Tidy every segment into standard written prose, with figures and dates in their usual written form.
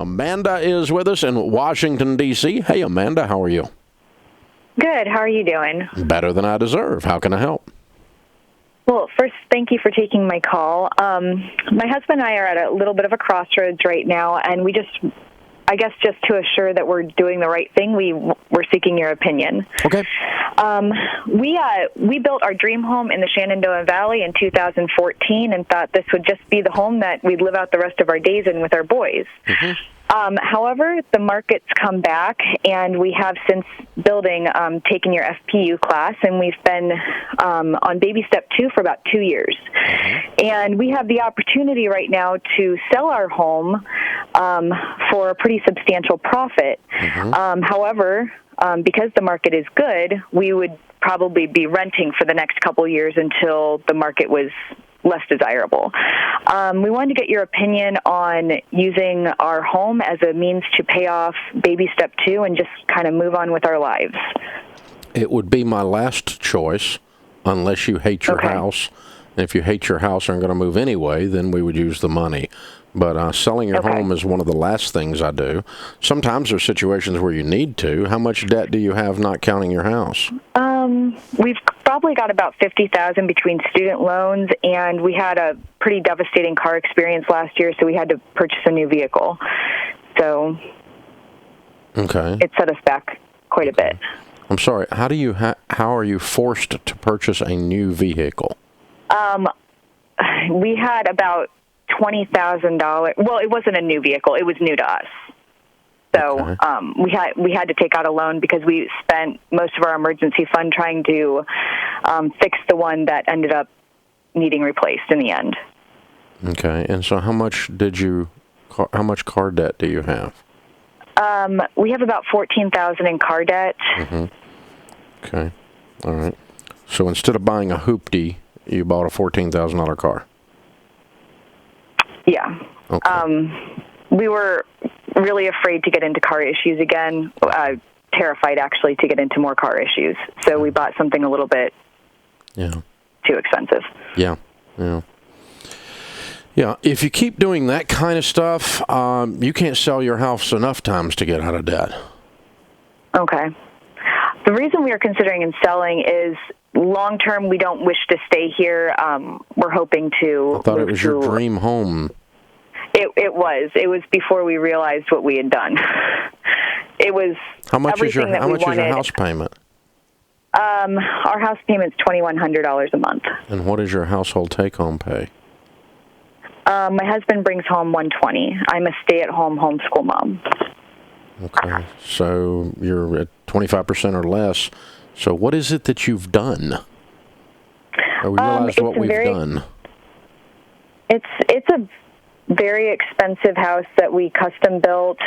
Amanda is with us in Washington, D.C. Hey, Amanda, how are you? Good. How are you doing? Better than I deserve. How can I help? Well, first, thank you for taking my call. My husband and I are at a little bit of a crossroads right now, and we just to assure that we're doing the right thing, we're seeking your opinion. Okay. We built our dream home in the Shenandoah Valley in 2014 and thought this would just be the home that we'd live out the rest of our days in with our boys. Mm-hmm. However, the market's come back, and we have since building taken your FPU class, and we've been on baby step 2 for about 2 years. Mm-hmm. And we have the opportunity right now to sell our home for a pretty substantial profit. Mm-hmm. However, because the market is good, we would probably be renting for the next couple years until the market was less desirable. We wanted to get your opinion on using our home as a means to pay off baby step 2 and just kind of move on with our lives. It would be my last choice, unless you hate your house. And if you hate your house and are going to move anyway, then we would use the money. But selling your home is one of the last things I do. Sometimes there's situations where you need to. How much debt do you have, not counting your house? We've probably got about $50,000 between student loans, and we had a pretty devastating car experience last year, so we had to purchase a new vehicle. So it set us back quite a bit. I'm sorry. How are you forced to purchase a new vehicle? We had about $20,000. Well, it wasn't a new vehicle; it was new to us. So we had to take out a loan because we spent most of our emergency fund trying to fix the one that ended up needing replaced in the end. Okay, and so how much car debt do you have? We have about $14,000 in car debt. Mm-hmm. Okay, all right. So instead of buying a hoopty, you bought a $14,000 car. Yeah. Okay. We were really afraid to get into car issues again, terrified actually to get into more car issues. So we bought something a little bit too expensive. Yeah. If you keep doing that kind of stuff, you can't sell your house enough times to get out of debt. Okay. The reason we are considering selling is long-term, we don't wish to stay here. We're hoping to... I thought it was your dream home. It was before we realized what we had done. It was How much is your house payment? Our house payment's $2,100 a month. And what is your household take-home pay? My husband brings home $120. I'm a stay-at-home homeschool mom. Okay, so you're at 25% or less. So what is it that you've done? Or we realized what we've done. It's a very expensive house that we custom built.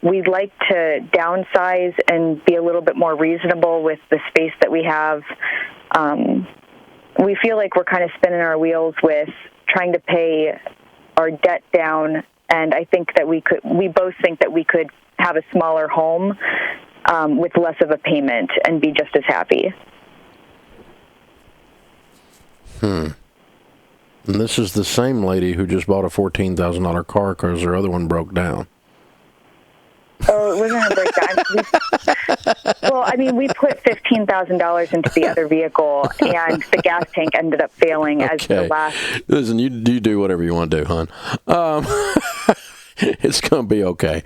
We'd like to downsize and be a little bit more reasonable with the space that we have. We feel like we're kind of spinning our wheels with trying to pay our debt down, and I think that we both think that we could have a smaller home with less of a payment and be just as happy. And this is the same lady who just bought a $14,000 car because her other one broke down. Oh, it wasn't a breakdown. Well, I mean, we put $15,000 into the other vehicle, and the gas tank ended up failing as the last. Listen, you do whatever you want to do, hon. It's going to be okay.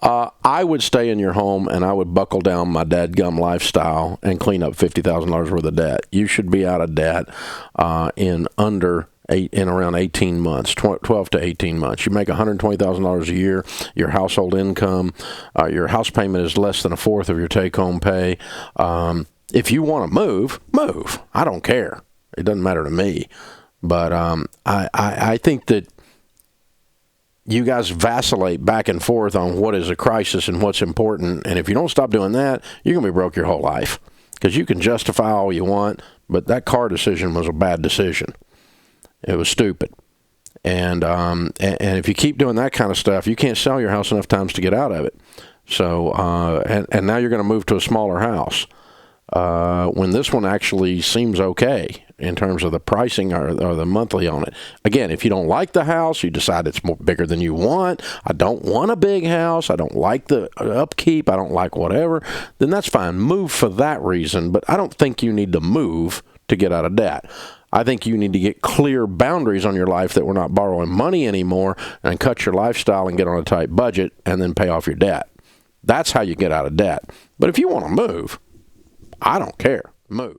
I would stay in your home, and I would buckle down my dadgum lifestyle and clean up $50,000 worth of debt. You should be out of debt in around 18 months, 12 to 18 months. You make $120,000 a year. Your household income, your house payment is less than a fourth of your take-home pay. If you want to move. I don't care. It doesn't matter to me. But I think that you guys vacillate back and forth on what is a crisis and what's important. And if you don't stop doing that, you're going to be broke your whole life. Because you can justify all you want, but that car decision was a bad decision. It was stupid. And if you keep doing that kind of stuff, you can't sell your house enough times to get out of it. So, and now you're going to move to a smaller house. When this one actually seems okay. in terms of the pricing or the monthly on it. Again, if you don't like the house, you decide it's more bigger than you want. I don't want a big house. I don't like the upkeep. I don't like whatever. Then that's fine. Move for that reason. But I don't think you need to move to get out of debt. I think you need to get clear boundaries on your life that we're not borrowing money anymore and cut your lifestyle and get on a tight budget and then pay off your debt. That's how you get out of debt. But if you want to move, I don't care. Move.